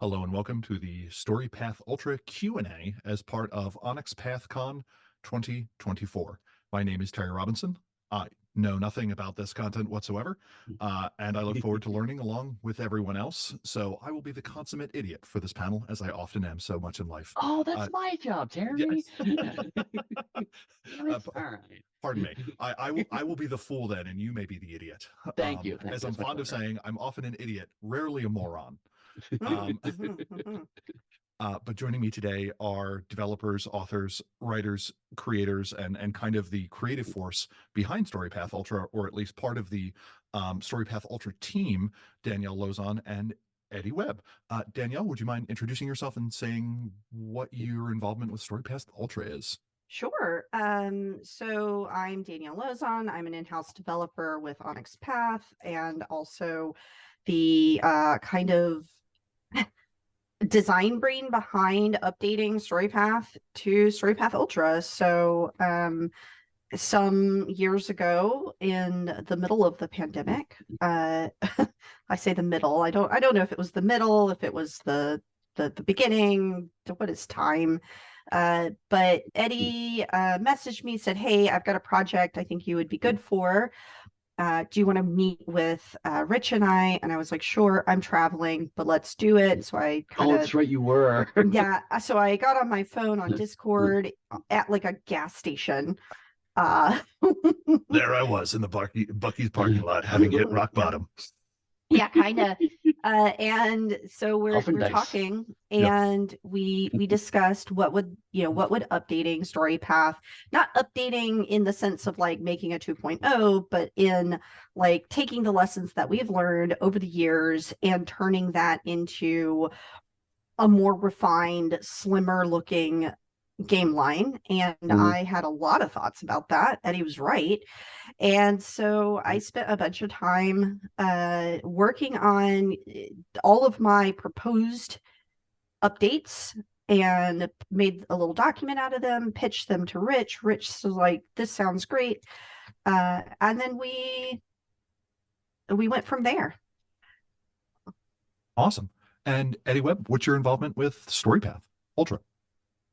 Hello and welcome to the Storypath Ultra Q&A as part of Onyx PathCon 2024. My name is Terry Robinson. I know nothing about this content whatsoever, and I look forward to learning along with everyone else. So I will be the consummate idiot for this panel, as I often am so much in life. Oh, that's my job, Terry. Yes. All right. Pardon me. I will be the fool then, and you may be the idiot. Thank you. As I'm That's much fond of better. saying, I'm often an idiot, rarely a moron. Um, but joining me today are developers, authors, writers, creators, and kind of the creative force behind Storypath Ultra, or at least part of the Storypath Ultra team, Danielle Lozon and Eddy Webb. Danielle, would you mind introducing yourself and saying what your involvement with Storypath Ultra is? Sure. So I'm Danielle Lozon. I'm an in-house developer with Onyx Path and also the kind of design brain behind updating Storypath to Storypath Ultra. So some years ago in the middle of the pandemic, I say the middle. I don't know if it was the middle, if it was the beginning, what is time? But Eddy messaged me, said, "Hey, I've got a project I think you would be good for. Do you want to meet with Rich and I?" And I was like, "Sure, I'm traveling, but let's do it." So I kind Oh, of, that's right, you were. yeah. So I got on my phone on Discord at like a gas station. Uh, There I was in the Bucky's parking lot, having hit rock bottom. yeah, kind of. And so we're Often dice. talking, Yep. and we discussed what would updating Storypath, not updating in the sense of like making a 2.0, but in like taking the lessons that we've learned over the years and turning that into a more refined, slimmer looking game line. And I had a lot of thoughts about that, and he was right. And so I spent a bunch of time working on all of my proposed updates and made a little document out of them, pitched them to Rich. Rich was like, "This sounds great." And then we went from there. Awesome. And Eddy Webb, what's your involvement with Storypath Ultra?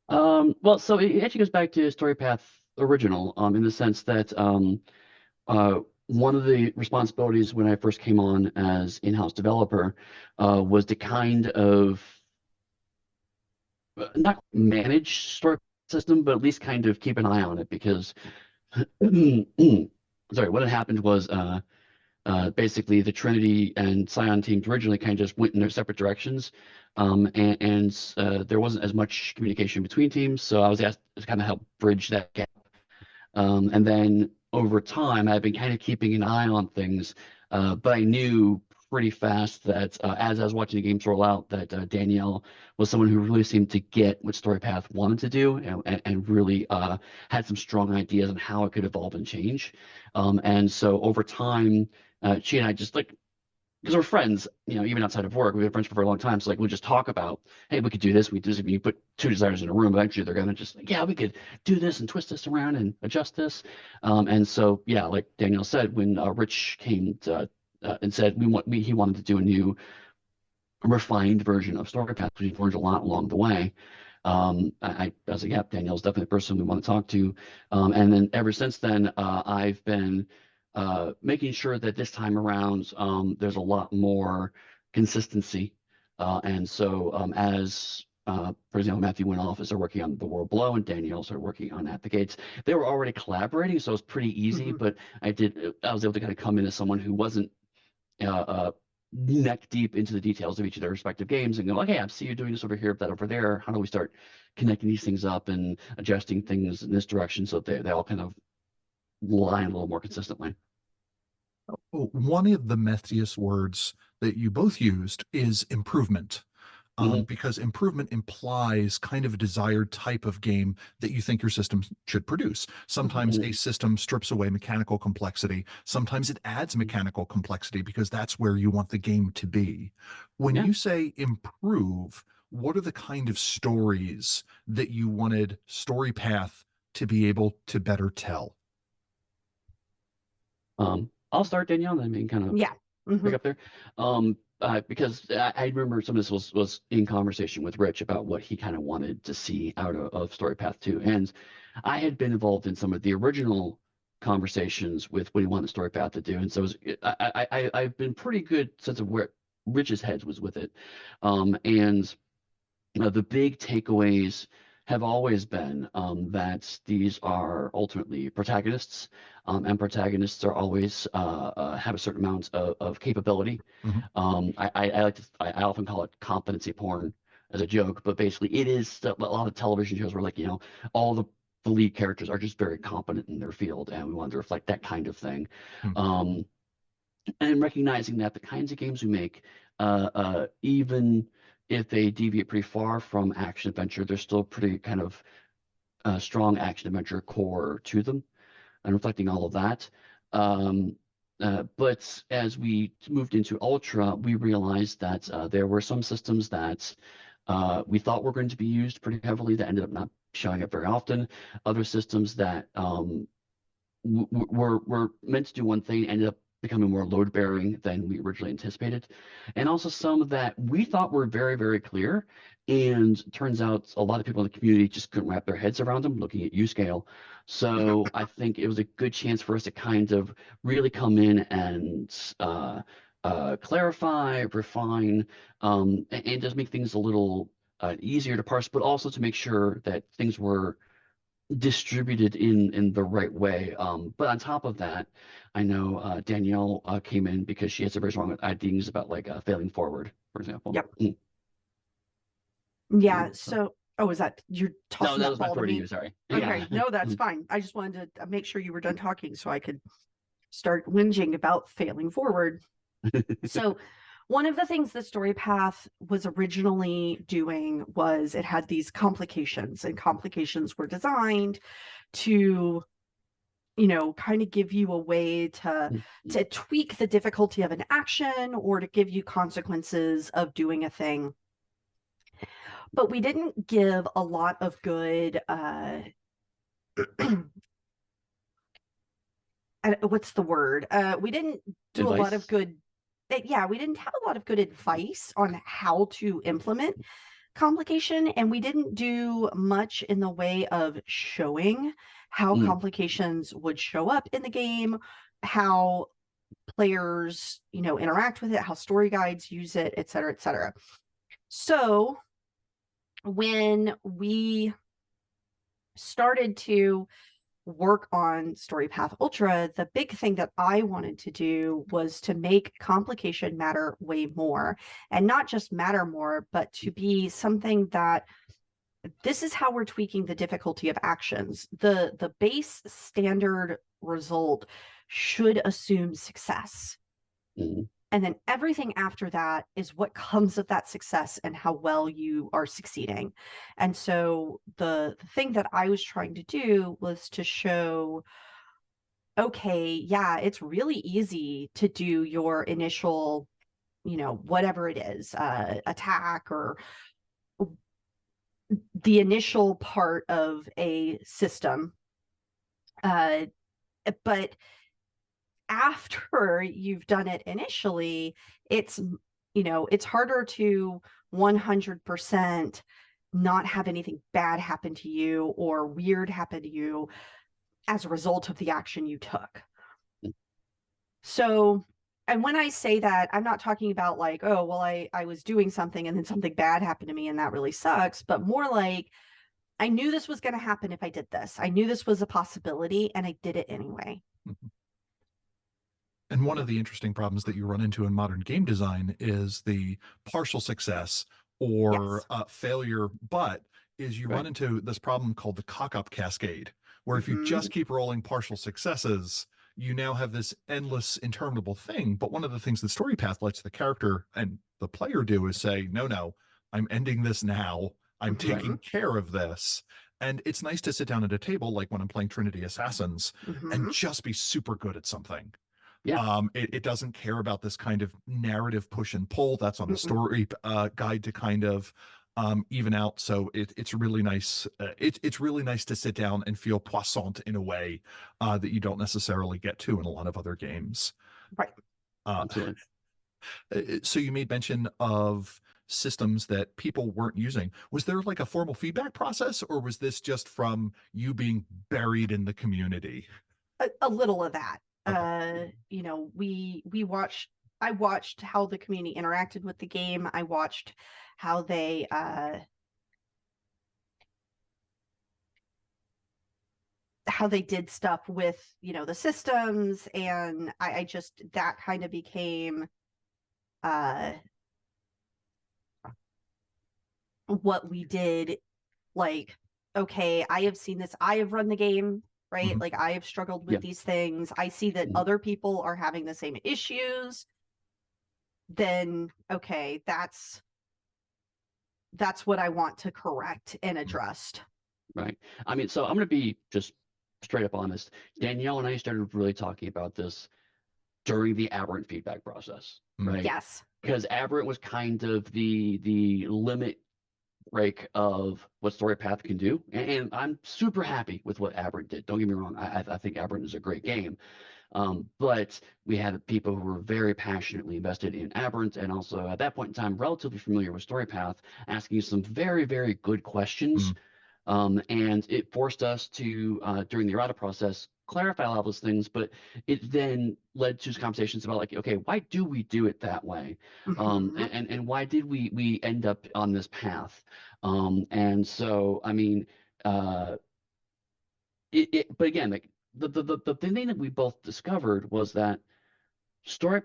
Well, so it actually goes back to Storypath original, in the sense that one of the responsibilities when I first came on as in-house developer was to kind of not manage story system, but at least kind of keep an eye on it because sorry, what had happened was basically the Trinity and Scion teams originally kind of just went in their separate directions, and there wasn't as much communication between teams. So I was asked to kind of help bridge that gap. And then over time, I've been kind of keeping an eye on things, but I knew pretty fast that as I was watching the games roll out, that Danielle was someone who really seemed to get what Storypath wanted to do and really had some strong ideas on how it could evolve and change. And so over time, she and I just like, because we're friends, even outside of work, we've been friends for a very long time. So like, we'll just talk about, hey, we could do this, we do this. If you put two designers in a room, eventually they're gonna just like, yeah, we could do this and twist this around and adjust this. And so yeah, like Danielle said, when Rich came to, and said he wanted to do a new refined version of Storypath, because we've learned a lot along the way. I was like, yeah, Danielle's definitely the person we want to talk to. And then ever since then, I've been making sure that this time around there's a lot more consistency. And so as for example, Matthew went off as they're working on The World Below, and Danielle started working on At the Gates. They were already collaborating, so it was pretty easy. But I was able to kind of come in as someone who wasn't neck deep into the details of each of their respective games and go like, hey, I see you doing this over here, that over there. How do we start connecting these things up and adjusting things in this direction so that they all kind of line a little more consistently? One of the messiest words that you both used is improvement. Because improvement implies kind of a desired type of game that you think your system should produce. Sometimes a system strips away mechanical complexity. Sometimes it adds mechanical complexity because that's where you want the game to be. When Yeah. you say improve, what are the kind of stories that you wanted Storypath to be able to better tell? I'll start, Danielle, and then we can kind of Yeah. pick up there. because I remember some of this was in conversation with Rich about what he kind of wanted to see out of Storypath 2. And I had been involved in some of the original conversations with what he wanted Storypath to do. And so I've been pretty good sense of where Rich's head was with it. And the big takeaways have always been that these are ultimately protagonists, and protagonists are always have a certain amount of capability. I like to I often call it competency porn as a joke, but basically it is a lot of television shows where like all the lead characters are just very competent in their field, and we wanted to reflect that kind of thing. And recognizing that the kinds of games we make, even if they deviate pretty far from action adventure, there's still pretty kind of strong action adventure core to them, and reflecting all of that. But as we moved into Ultra, we realized that there were some systems that we thought were going to be used pretty heavily that ended up not showing up very often. Other systems that were meant to do one thing ended up becoming more load bearing than we originally anticipated, and also some that we thought were very, very clear, and turns out a lot of people in the community just couldn't wrap their heads around them looking at UScale. So I think it was a good chance for us to kind of really come in and clarify, refine, and just make things a little easier to parse, but also to make sure that things were distributed in the right way. But on top of that, I know Danielle came in because she has a very strong ideas about like failing forward, for example. Yep. Mm. Yeah. So, oh, is that you're tossing No, that that was my ball to forward to me? you. Sorry. Okay. Yeah. No, that's fine. I just wanted to make sure you were done talking so I could start whinging about failing forward. So, one of the things the Storypath was originally doing was it had these complications, and complications were designed to, kind of give you a way to tweak the difficulty of an action or to give you consequences of doing a thing. But we didn't give a lot of good what's the word? We didn't do Advice? a lot of good. Yeah, we didn't have a lot of good advice on how to implement complication, and we didn't do much in the way of showing how complications would show up in the game, how players, interact with it, how story guides use it, et cetera, et cetera. So when we started to work on Storypath Ultra, the big thing that I wanted to do was to make complication matter way more, and not just matter more, but to be something that this is how we're tweaking the difficulty of actions. The base standard result should assume success. And then everything after that is what comes of that success and how well you are succeeding. And so the thing that I was trying to do was to show, okay, yeah, it's really easy to do your initial, whatever it is, attack or the initial part of a system. But after you've done it initially, it's harder to 100% not have anything bad happen to you or weird happen to you as a result of the action you took. So, and when I say that, I'm not talking about like, oh, well, I was doing something and then something bad happened to me and that really sucks, but more like, I knew this was going to happen if I did this. I knew this was a possibility and I did it anyway. And one of the interesting problems that you run into in modern game design is the partial success or failure, but is you run into this problem called the cock-up cascade, where if you just keep rolling partial successes, you now have this endless, interminable thing. But one of the things that Storypath lets the character and the player do is say, no, I'm ending this now. I'm taking care of this. And it's nice to sit down at a table, like when I'm playing Trinity Assassins, and just be super good at something. Yeah. It doesn't care about this kind of narrative push and pull that's on the story guide to kind of even out. So it's really nice. It's really nice to sit down and feel poissant in a way that you don't necessarily get to in a lot of other games. Right. Absolutely. So you made mention of systems that people weren't using. Was there like a formal feedback process, or was this just from you being buried in the community? A little of that. Okay. You know, I watched how the community interacted with the game. I watched how they did stuff with, you know, the systems, and I just, that kind of became uh what we did. Like, okay, I have seen this, I have run the game, right? Mhm. Like, I have struggled Yeah. with these things, I see that Mhm. other people are having the same issues. Then okay, that's what I want to correct and address. Right. I mean, so I'm going to be just straight up honest. Danielle and I started really talking about this during the Aberrant feedback process, Mm. right? Yes. Because Aberrant was kind of the limit break of what Storypath can do, and I'm super happy with what Aberrant did. Don't get me wrong. I think Aberrant is a great game. But we had people who were very passionately invested in Aberrant, and also at that point in time, relatively familiar with Storypath, asking some very, very good questions. Mm. And it forced us to, during the errata process, clarify a lot of those things, but it then led to conversations about like, okay, why do we do it that way? Mhm. And why did we end up on this path? And so, I mean, uh, but again, like the thing that we both discovered was that story,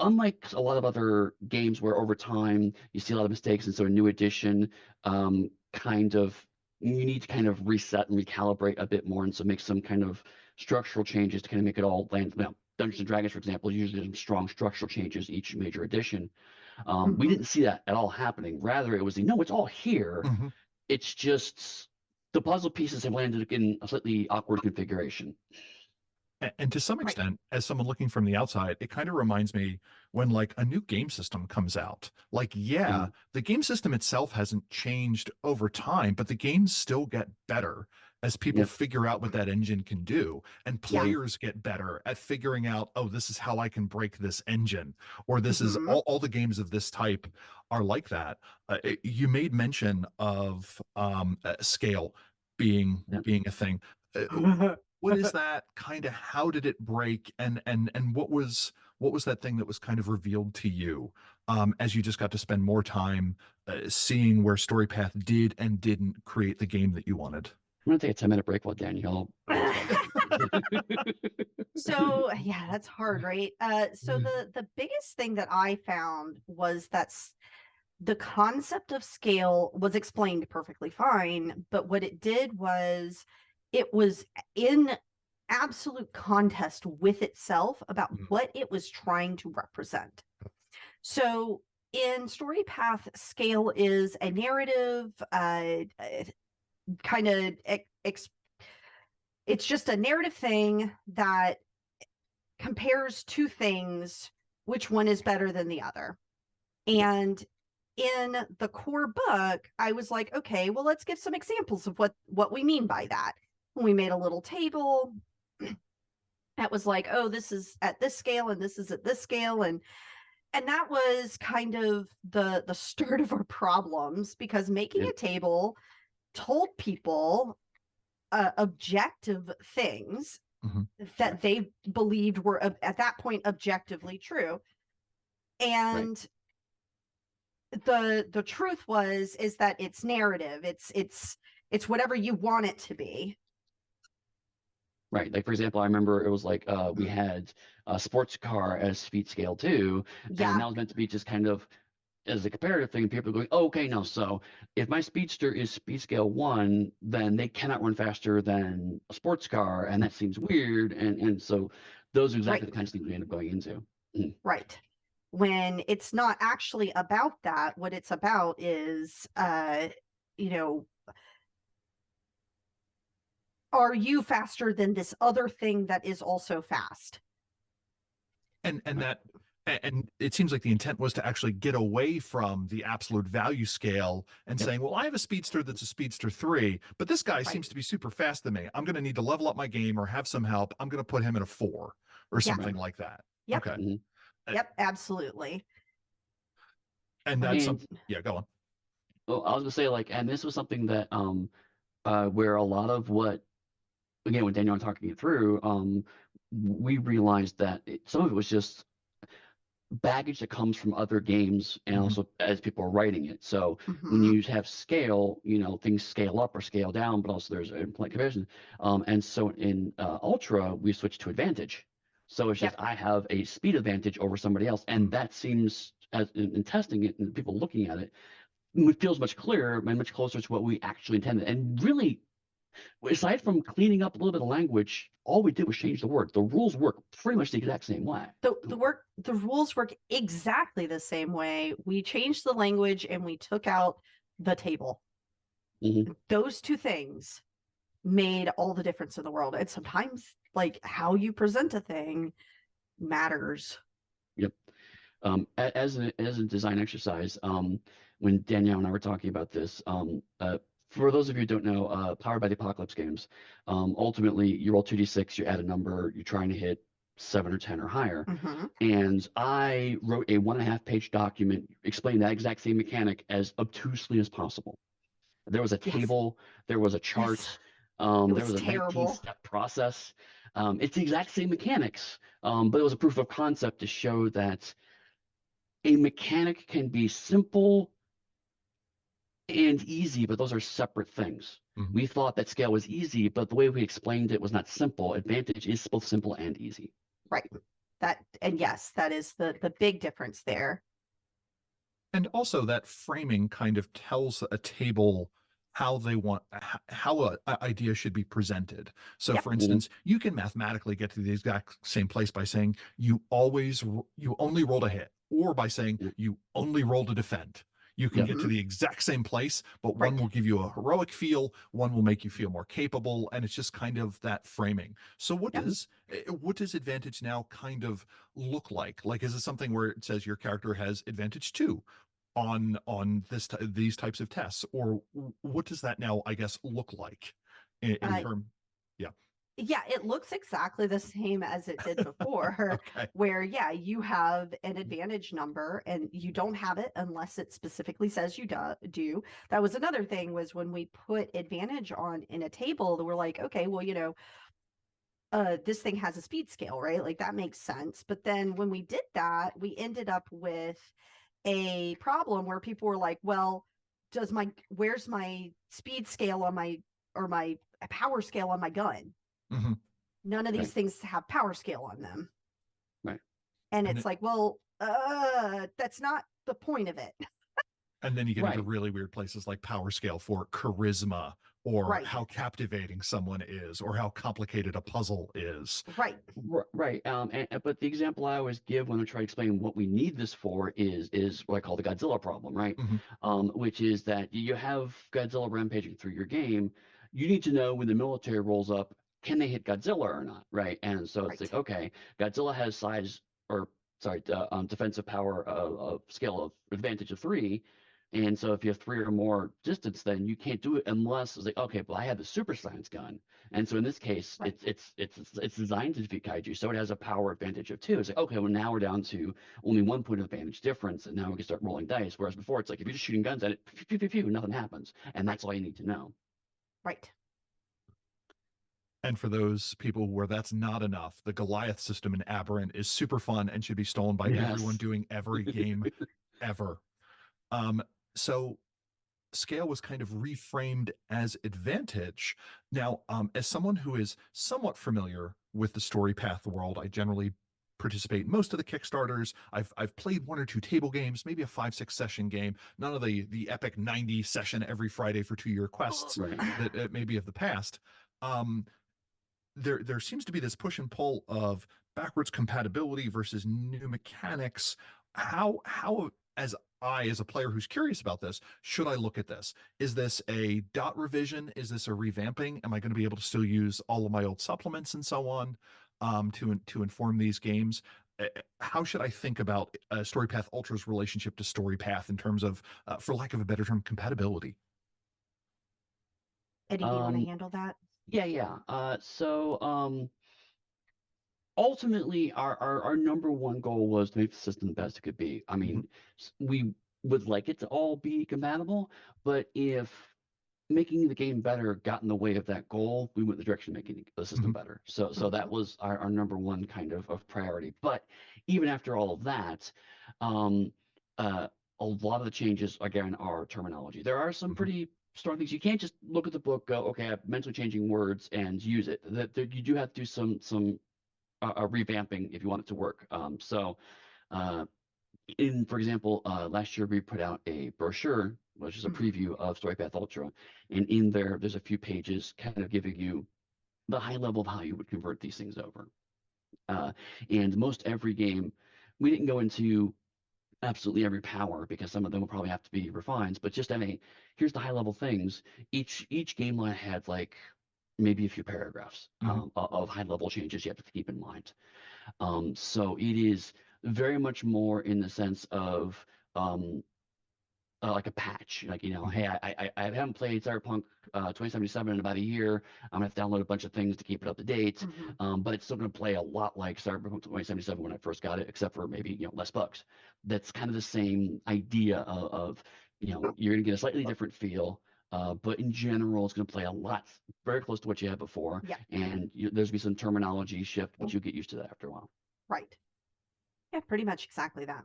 unlike a lot of other games where over time you see a lot of mistakes, and so a new edition kind of you need to kind of reset and recalibrate a bit more, and so make some kind of structural changes to kind of make it all land. You know, Dungeons and Dragons, for example, usually some strong structural changes each major edition. We Mhm. didn't see that at all happening. Rather, it was no, it's all here. Mhm. It's just the puzzle pieces have landed in a slightly awkward configuration. And to some Right. extent, as someone looking from the outside, it kind of reminds me when like a new game system comes out. Like, yeah, Mhm. the game system itself hasn't changed over time, but the games still get better as people Yep. figure out what that engine can do. And Yeah. players get better at figuring out, oh, this is how I can break this engine, or this is Mhm. all the games of this type are like that. You made mention of scale Yep. being a thing. Uh, what is that kind of, how did it break, and what was that thing that was kind of revealed to you as you just got to spend more time seeing where Storypath did and didn't create the game that you wanted? I'm gonna take a 10-minute break while Danielle breaks down. So yeah, that's hard, right? So the biggest thing that I found was that the concept of scale was explained perfectly fine, but what it did was it was in absolute contest with itself about Mm. what it was trying to represent. So in Storypath, scale is a narrative, kind of it's just a narrative thing that compares two things, which one is better than the other. And in the core book, I was like, okay, well, let's give some examples of what we mean by that. We made a little table that was like, oh, this is at this scale and this is at this scale, and that was kind of the start of our problems, because making Yep. a table told people objective things Mhm. that they believed were at that point objectively true. Right. And the truth is that it's narrative, it's whatever you want it to be. Right. Like for example, I remember it was like we had a sports car as speed scale 2, and Yeah. that was meant to be just kind of as a comparative thing. People are going, oh, okay, no. So if my speedster is speed scale 1, then they cannot run faster than a sports car, and that seems weird. And so those are exactly Right. the kinds of things we end up going into. Mm. Right. When it's not actually about that, what it's about is you know, are you faster than this other thing that is also fast? and Right. that and it seems like the intent was to actually get away from the absolute value scale and Yep. saying, well, I have a speedster that's a speedster 3, but this guy Right. seems to be super fast than me. I'm going to need to level up my game or have some help. I'm going to put him in a 4 or Yeah. something like that. Yep. Okay. Mhm. Yep, absolutely. And Right. that's And go on. well, I was gonna say like, and this was something that where a lot of what, again, when Danielle and I talking it through, we realized that some of it was just baggage that comes from other games and Mhm. also as people are writing it. So when Mhm. you have scale, things scale up or scale down, but also there's an point conversion. And so in Ultra, we switched to advantage. So it's just Yep. I have a speed advantage over somebody else, and that seems, as in testing it and people looking at it, it feels much clearer and much closer to what we actually intended. And really, aside from cleaning up a little bit of language, all we did was change the word. The rules work pretty much the exact same way. The rules work exactly the same way. We changed the language and we took out the table. Mhm. Those two things made all the difference in the world. And sometimes like how you present a thing matters. Yep. As a design exercise, when Danielle and I were talking about this, for those of you who don't know, Powered by the Apocalypse games, ultimately you roll 2d6, you add a number, you're trying to hit 7 or 10 or higher. Mm-hmm. And I wrote a 1.5-page document explaining that exact same mechanic as obtusely as possible. There was a Yes. table, there was a chart, Yes. It there was was a terrible. 19-step process. It's the exact same mechanics, but it was a proof of concept to show that a mechanic can be simple and easy, but those are separate things. Mhm. We thought that scale was easy, but the way we explained it was not simple. Advantage is both simple and easy. Right. And yes, that is the big difference there. And also that framing kind of tells a table how they want how a idea should be presented. So Yep. for instance, you can mathematically get to the exact same place by saying you only rolled a hit, or by saying Yep. you only rolled a defend. You can Yep. get to the exact same place, but one Right. will give you a heroic feel, one will make you feel more capable, and it's just kind of that framing. So Yep. what does advantage now kind of look like? Like, is it something where it says your character has advantage 2 on these types of tests, or what does that now, I guess, look like in term? Yeah, it looks exactly the same as it did before. Okay. Where you have an advantage number and you don't have it unless it specifically says you do. That was another thing, was when we put advantage on in a table, we're like, okay, well, this thing has a speed scale, right? Like that makes sense. But then when we did that, we ended up with a problem where people were like, well, where's my speed scale on my power scale on my gun? Mhm. None of these Right. things have power scale on them. Right. And And it's like, well, that's not the point of it. and then you get into Right. really weird places like power scale for charisma, or Right. how captivating someone is, or how complicated a puzzle is. Right. Right. But the example I always give when I try to explain what we need this for is what I call the Godzilla problem, right? Mhm. Which is that you have Godzilla rampaging through your game. You need to know when the military rolls up, can they hit Godzilla or not, right? And so it's like, Right. okay, Godzilla has size, or sorry, defensive power of scale of advantage of 3. And so if you have 3 or more distance, then you can't do it unless it's like, okay, well, I have the super science gun. And so in this case, Right. it's designed to defeat kaiju, so it has a power advantage of 2. It's like, okay, well, now we're down to only 1 point of advantage difference, and now we can start rolling dice. Whereas before, it's like if you're just shooting guns at it, pew, pew, pew, pew, nothing happens, and that's all you need to know. Right. And for those people where that's not enough, the Goliath system in Aberrant is super fun and should be stolen by everyone Yes. doing every game ever. So scale was kind of reframed as advantage. Now, as someone who is somewhat familiar with the Storypath world, I generally participate in most of the Kickstarters. I've played 1 or 2 table games, maybe a 5-6 session game. None of the epic 90 session every Friday for 2-year quests Right. that maybe of the past. Um, there seems to be this push and pull of backwards compatibility versus new mechanics. How as a player who's curious about this, should I look at this? Is this a dot revision? Is this a revamping? Am I going to be able to still use all of my old supplements and so on, to inform these games? How should I think about Storypath Ultra's relationship to Storypath in terms of, for lack of a better term, compatibility? Eddie, do you want to Um, handle that? yeah. Ultimately, our number one goal was to make the system the best it could be. I mean, we would like it to all be compatible, but if making the game better got in the way of that goal, we went the direction of making the system better. So that was our number one kind of priority. But even after all of that, um, a lot of the changes again are terminology. There are some pretty strong things. You can't just look at the book, go, okay, I'm mentally changing words and use it. That you do have to do some revamping if you want it to work. Uh, for example, last year we put out a brochure, which is a preview of Storypath Ultra, and in there's a few pages kind of giving you the high level of how you would convert these things over. And most every game, we didn't go into absolutely every power because some of them will probably have to be refined, but just here's the high level things. Each game line had like maybe a few paragraphs of high level changes you have to keep in mind. So it is very much more in the sense of like a patch, like, hey, I haven't played Cyberpunk 2077 in about a year. I'm gonna have to download a bunch of things to keep it up to date, but it's still gonna play a lot like Cyberpunk 2077 when I first got it, except for maybe less bugs. That's kind of the same idea of you're gonna get a slightly different feel. But in general, it's going to play a lot, very close to what you had before. Yeah. And there's be some terminology shift, but you'll get used to that after a while. Right. Yeah, pretty much exactly that.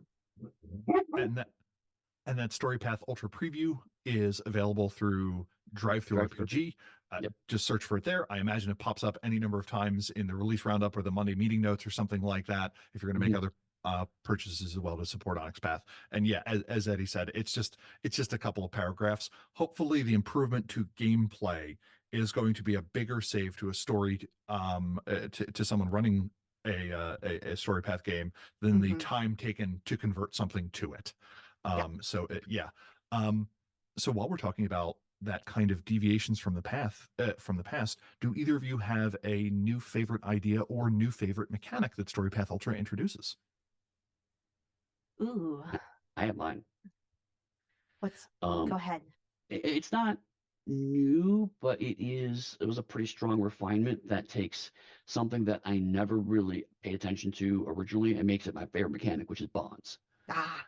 And that Storypath Ultra preview is available through Drive-Thru RPG. Yep. Just search for it there. I imagine it pops up any number of times in the release roundup or the Monday meeting notes or something like that. If you're going to make other purchases as well to support Onyx Path. And yeah, as Eddie said, it's just a couple of paragraphs. Hopefully the improvement to gameplay is going to be a bigger save to a story to someone running a Storypath game than the time taken to convert something to it. So while we're talking about that kind of deviations from the past, do either of you have a new favorite idea or new favorite mechanic that Storypath Ultra introduces? Ooh, I have mine. Go ahead. It's not new, but it was a pretty strong refinement that takes something that I never really paid attention to originally and makes it my favorite mechanic, which is bonds.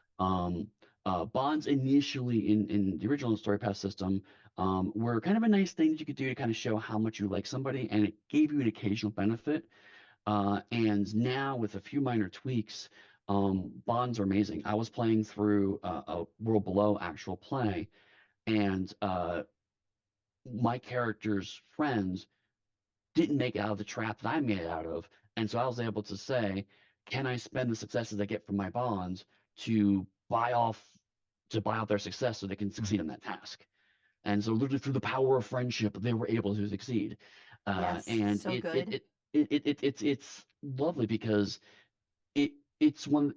Bonds initially in the original Storypath system were kind of a nice thing that you could do to kind of show how much you like somebody, and it gave you an occasional benefit. And now with a few minor tweaks, bonds are amazing. I was playing through a World Below actual play, and my character's friends didn't make it out of the trap that I made it out of. And so I was able to say, can I spend the successes I get from my bonds to buy off their success so they can succeed in that task? And so literally through the power of friendship, they were able to succeed. Yes, and so good. It's lovely because it's when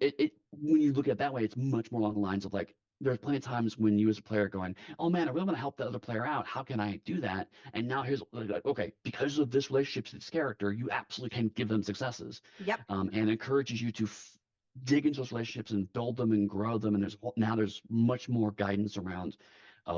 you look at it that way, it's much more along the lines of like, there's plenty of times when you as a player going, oh man, I really want to help that other player out. How can I do that? And now here's like, okay, because of this relationship to this character, you absolutely can give them successes. Yep. And encourages you to dig into those relationships and build them and grow them. And there's much more guidance around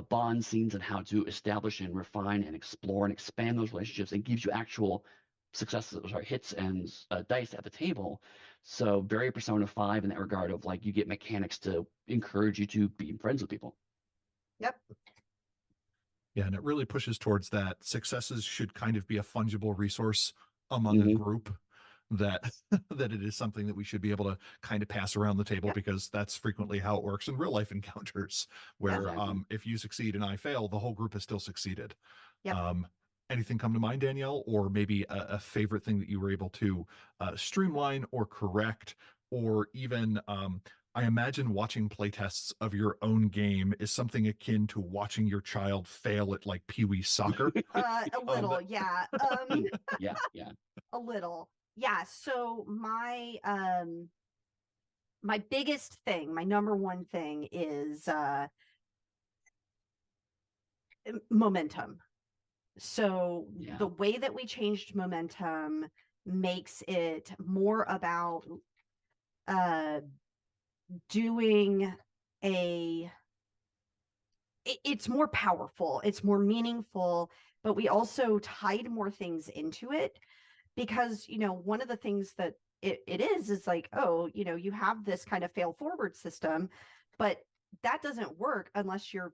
bond scenes and how to establish and refine and explore and expand those relationships, and gives you actual successes, hits and dice at the table. So very Persona 5 in that regard of like, you get mechanics to encourage you to be friends with people. Yep. Yeah, and it really pushes towards that successes should kind of be a fungible resource among a group, that it is something that we should be able to kind of pass around the table, because that's frequently how it works in real life encounters, where if you succeed and I fail, the whole group has still succeeded. Yep. Anything come to mind, Danielle, or maybe a favorite thing that you were able to streamline or correct, or even I imagine watching playtests of your own game is something akin to watching your child fail at like Pee Wee soccer. A little, yeah. Yeah. A little. Yeah. So my biggest thing, my number one thing is momentum. So the way that we changed momentum makes it more about doing it's more powerful, it's more meaningful, but we also tied more things into it, because one of the things that it is like, oh, you have this kind of fail forward system, but that doesn't work unless you're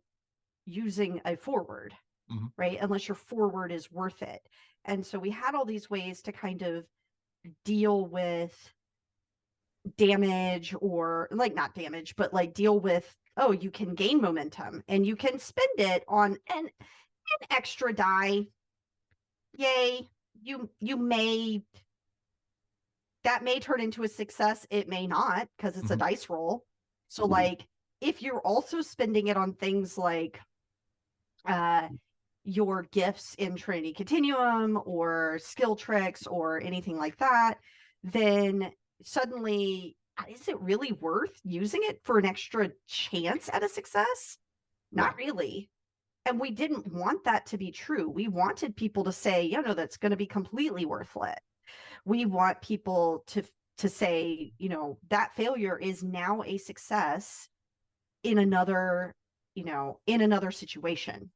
using a forward, Mhm. right? Unless your forward is worth it. And so we had all these ways to kind of deal with damage, or like not damage, but like deal with, oh, you can gain momentum and you can spend it on an extra die. Yay. You may, that may turn into a success. It may not, because it's a Mhm. dice roll. So Mhm. like if you're also spending it on things like your gifts in Trinity Continuum or skill tricks or anything like that, then suddenly, is it really worth using it for an extra chance at a success? Not Right. really. And we didn't want that to be true. We wanted people to say, no, that's going to be completely worthless. We want people to say, that failure is now a success in another, in another situation.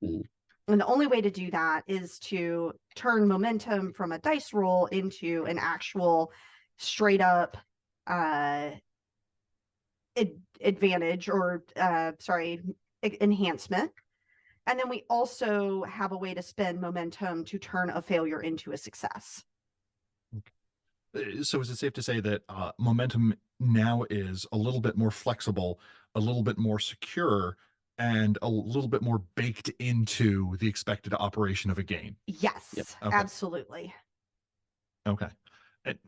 Mhm. And the only way to do that is to turn momentum from a dice roll into an actual straight up advantage, or enhancement. And then we also have a way to spend momentum to turn a failure into a success. So is it safe to say that momentum now is a little bit more flexible, a little bit more secure, and a little bit more baked into the expected operation of a game? Yes, Yep. Okay. absolutely. Okay. And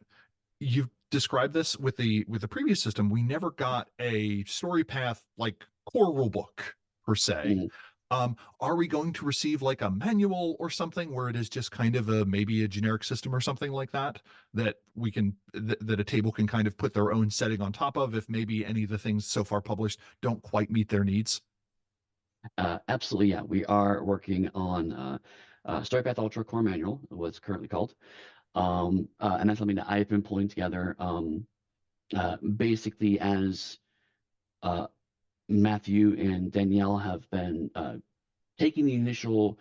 you've described this with the previous system. We never got a Storypath like core rule book per se. Mhm. Are we going to receive like a manual or something where it is just kind of maybe a generic system or something like that that we can that a table can kind of put their own setting on top of if maybe any of the things so far published don't quite meet their needs? Absolutely, yeah. We are working on Storypath Ultra Core Manual, what's currently called. And that's something that I've been pulling together basically as Matthew and Danielle have been taking the initial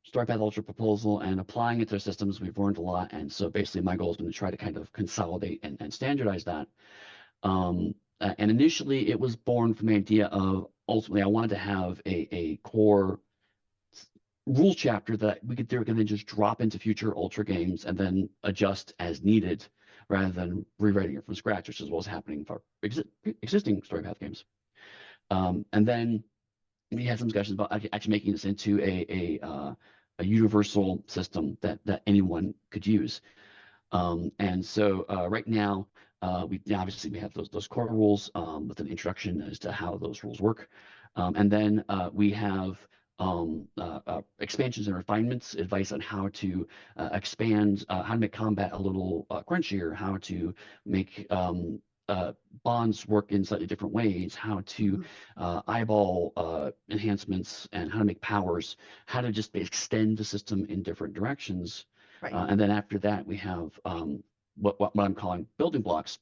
Storypath Ultra proposal and applying it to their systems. We've learned a lot. And so basically my goal has been to try to kind of consolidate and standardize that. And initially it was born from the idea of ultimately I wanted to have a core rule chapter that we could then just drop into future Ultra games and then adjust as needed rather than rewriting it from scratch, which is what was happening for existing Storypath games. And then we had some discussions about actually making this into a universal system that anyone could use. And so right now, we obviously we have those core rules with an introduction as to how those rules work, and then we have expansions and refinements, advice on how to expand, how to make combat a little crunchier, how to make bonds work in slightly different ways, how to eyeball enhancements, and how to make powers, how to just extend the system in different directions. Right. And then after that, we have what I'm calling building blocks,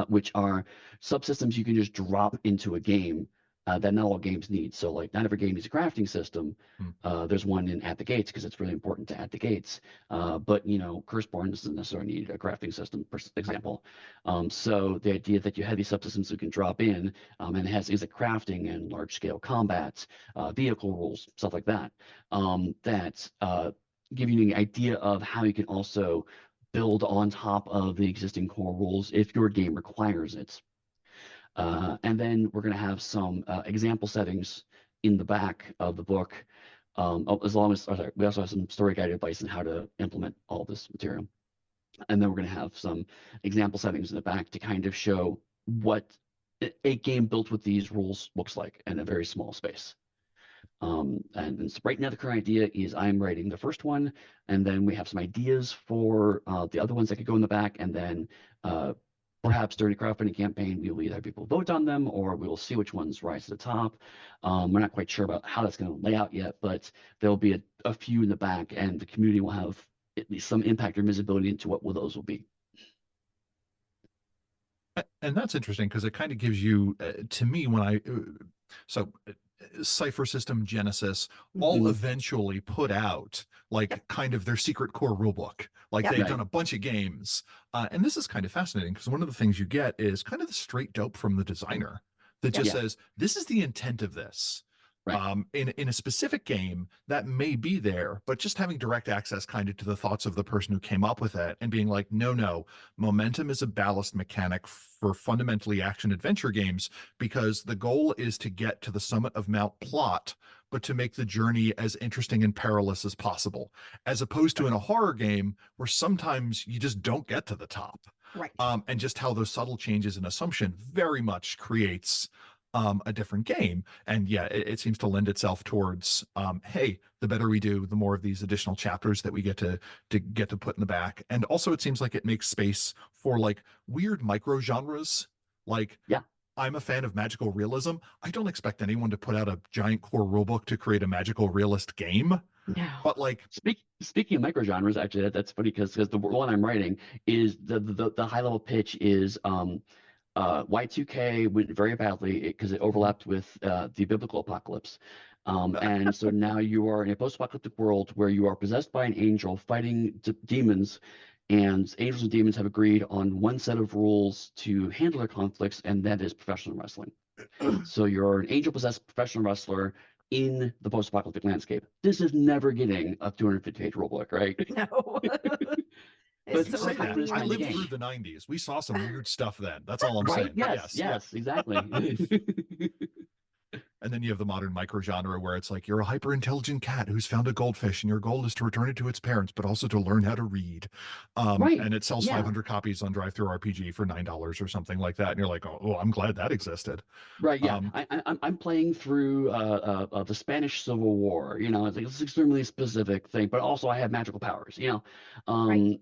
which are subsystems you can just drop into a game that not all games need. So like not every game needs a crafting system. Hmm. There's one in At the Gates because it's really important to At the Gates. But Curseborn doesn't necessarily need a crafting system, for example. So the idea that you have these subsystems you can drop in and it has things like crafting and large scale combat, vehicle rules, stuff like that, that give you an idea of how you can also build on top of the existing core rules if your game requires it. And then we're going to have some example settings in the back of the book, as long as we also have some story guide advice on how to implement all this material. And then we're going to have some example settings in the back to kind of show what a game built with these rules looks like in a very small space. And so right now the current idea is I'm writing the first one, and then we have some ideas for the other ones that could go in the back, and then perhaps during a crowdfunding campaign, we will either have people vote on them or we will see which ones rise to the top. We're not quite sure about how that's going to lay out yet, but there'll be a few in the back, and the community will have at least some impact or visibility into what those will be. And that's interesting because it kind of gives you, to me, when Cipher System, Genesis, all eventually put out like kind of their secret core rulebook. Like they've done a bunch of games. And this is kind of fascinating because one of the things you get is kind of the straight dope from the designer that just Yeah. says, this is the intent of this. Right. In a specific game that may be there, but just having direct access kind of to the thoughts of the person who came up with it and being like, no, momentum is a ballast mechanic for fundamentally action adventure games, because the goal is to get to the summit of Mount Plot, but to make the journey as interesting and perilous as possible, as opposed to in a horror game where sometimes you just don't get to the top. Right. And just how those subtle changes in assumption very much creates a different game. And yeah, it seems to lend itself towards, hey, the better we do, the more of these additional chapters that we get to put in the back. And also it seems like it makes space for like weird micro genres. Like, Yeah. I'm a fan of magical realism. I don't expect anyone to put out a giant core rulebook to create a magical realist game. No. But like, Speaking of microgenres, actually, that's funny because the one I'm writing is the high level pitch is Y2K went very badly because it overlapped with the biblical apocalypse. And so now you are in a post-apocalyptic world where you are possessed by an angel fighting demons, and angels and demons have agreed on one set of rules to handle their conflicts, and that is professional wrestling. So you're an angel-possessed professional wrestler in the post-apocalyptic landscape. This is never getting a 250-page rulebook, right? No. But you so say that. happens I in the lived game. through the 90s. We saw some weird stuff then. That's all I'm Right? saying. But Yes, exactly. And then you have the modern microgenre where it's like, you're a hyper intelligent cat who's found a goldfish and your goal is to return it to its parents, but also to learn how to read. Right. And it sells Yeah. 500 copies on Drive Through RPG for $9 or something like that. And you're like, oh, I'm glad that existed. Right. Yeah. I'm playing through the Spanish Civil War. You know, it's like it's an extremely specific thing, but also I have magical powers. You know, Right.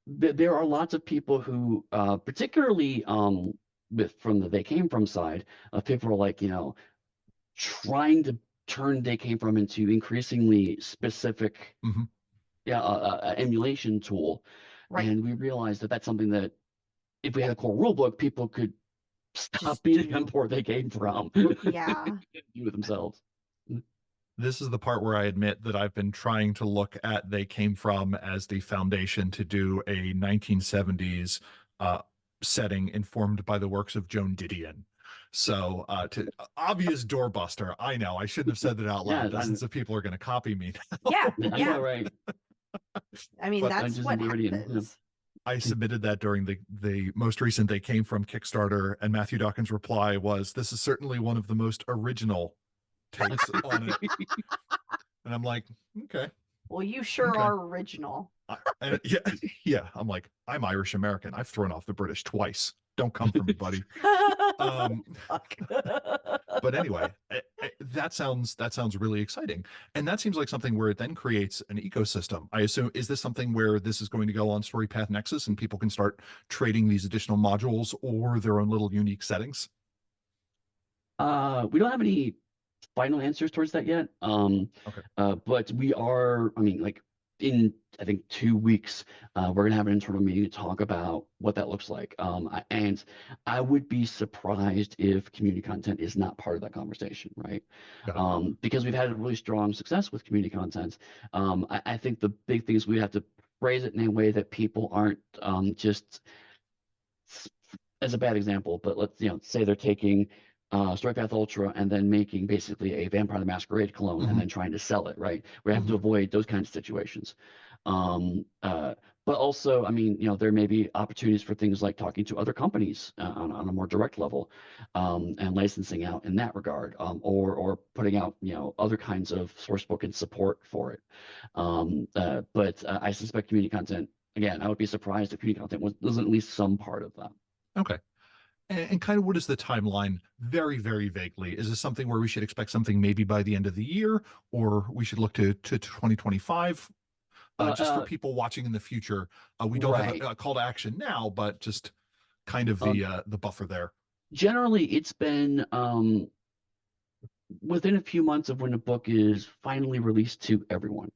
there are lots of people who, particularly from the They Came From side, of people who are like, you know, trying to turn They Came From into increasingly specific, Mhm. emulation tool. Right. And we realized that that's something that if we had a core rulebook, people could stop Just beating do. them where they came from. Yeah. Do it themselves. This is the part where I admit that I've been trying to look at They Came From as the foundation to do a 1970s setting informed by the works of Joan Didion. So to obvious doorbuster, I know I shouldn't have said that out loud. Yeah, Dozens of people are going to copy me. Yeah. I Yeah. know, right? I mean, But that's Dungeons what and Meridian, yeah. happens. I submitted that during the most recent They Came From Kickstarter, and Matthew Dawkins' reply was, "This is certainly one of the most original takes on it." And I'm like, okay. Well, you sure Okay. are original. And yeah. I'm like, I'm Irish American. I've thrown off the British twice. Don't come for me, buddy. Fuck. But anyway, that sounds really exciting, and that seems like something where it then creates an ecosystem. I assume, is this something where this is going to go on Storypath Nexus and people can start trading these additional modules or their own little unique settings? We don't have any final answers towards that yet. Okay. But we are, I mean, like in I think 2 weeks, we're gonna have an internal meeting to talk about what that looks like. And I would be surprised if community content is not part of that conversation, right? Because we've had a really strong success with community content. I think the big thing is we have to phrase it in a way that people aren't just as a bad example, but let's say they're taking Storypath Ultra and then making basically a Vampire the Masquerade clone and then trying to sell it, right? We have to avoid those kinds of situations. But also, I mean, there may be opportunities for things like talking to other companies on a more direct level, and licensing out in that regard, or putting out, other kinds of source book and support for it. But I suspect community content, again, I would be surprised if community content wasn't at least some part of that. Okay. And kind of what is the timeline? Very, very vaguely. Is this something where we should expect something maybe by the end of the year, or we should look to 2025? Just for people watching in the future, we don't have a call to action now, but just kind of the buffer there. Generally, it's been within a few months of when the book is finally released to everyone.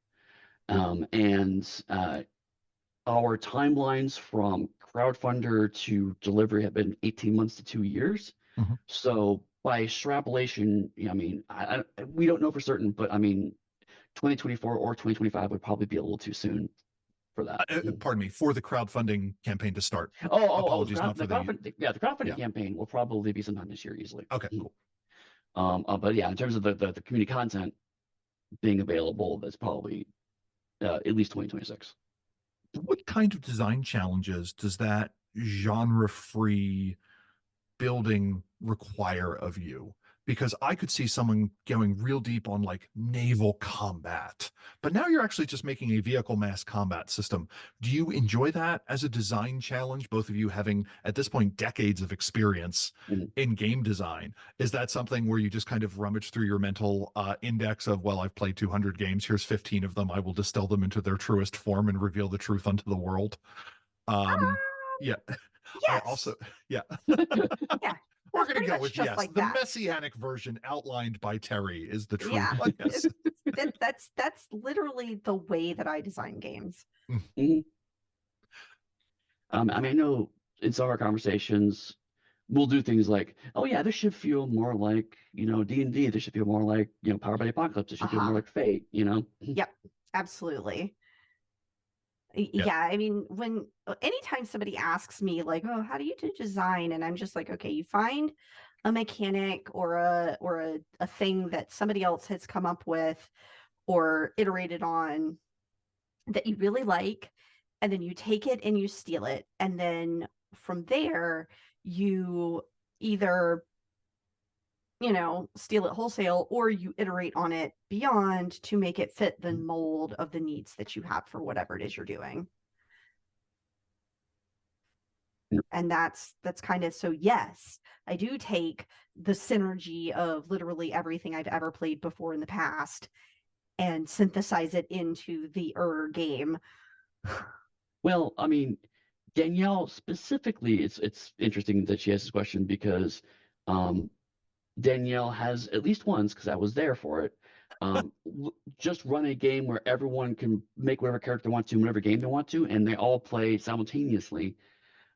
And our timelines from crowdfunder to delivery have been 18 months to 2 years. So by extrapolation, I mean, we don't know for certain, but I mean, 2024 or 2025 would probably be a little too soon for that. Pardon me, for the crowdfunding campaign to start. Apologies, not for the the crowdfunding campaign will probably be sometime this year easily. Okay, cool. But yeah, in terms of the community content being available, that's probably at least 2026. What kind of design challenges does that genre-free building require of you? Because I could see someone going real deep on like naval combat, but now you're actually just making a vehicle mass combat system. Do you enjoy that as a design challenge? Both of you having at this point decades of experience in game design. Is that something where you just kind of rummage through your mental index of, well, I've played 200 games, here's 15 of them, I will distill them into their truest form and reveal the truth unto the world? Yeah. Yes. I also, yeah. Yeah. We're going to go with just yes. like The that. messianic version outlined by Terry is the truth. Yeah. Yes. That's literally the way that I design games. I mean, I know in some of our conversations, we'll do things like, oh yeah, this should feel more like, D&D. This should feel more like, Powered by the Apocalypse. This should feel more like Fate, Yep, absolutely. Yeah, I mean, anytime somebody asks me like, oh, how do you do design? And I'm just like, okay, you find a mechanic or a thing that somebody else has come up with or iterated on that you really like, and then you take it and you steal it. And then from there, you either steal it wholesale, or you iterate on it beyond to make it fit the mold of the needs that you have for whatever it is you're doing. And that's kind of, so yes, I do take the synergy of literally everything I've ever played before in the past and synthesize it into the game. Well, I mean, Danielle specifically, it's interesting that she has this question because Danielle has at least once, because I was there for it, just run a game where everyone can make whatever character they want to, whatever game they want to, and they all play simultaneously.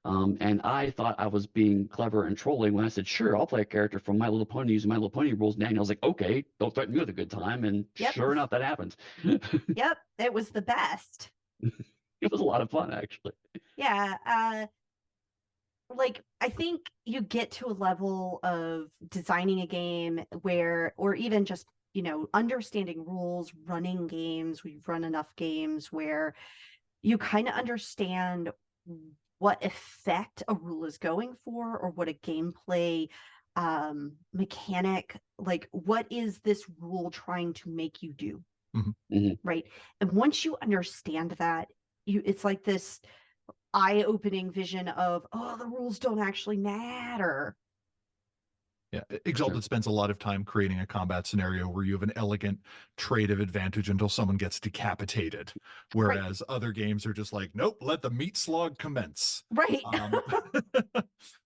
And I thought I was being clever and trolling when I said, sure, I'll play a character from My Little Pony using My Little Pony rules. And Danielle's like, okay, don't threaten me with a good time. And sure enough, that happened. Yep, it was the best. It was a lot of fun, actually. Yeah. Like, I think you get to a level of designing a game where, or even just, understanding rules, running games. We've run enough games where you kind of understand what effect a rule is going for, or what a gameplay mechanic, like what is this rule trying to make you do? Right. And once you understand that, it's like this eye-opening vision of, oh, the rules don't actually matter. Yeah, Exalted spends a lot of time creating a combat scenario where you have an elegant trade of advantage until someone gets decapitated, whereas other games are just like, nope, let the meat slog commence. Right.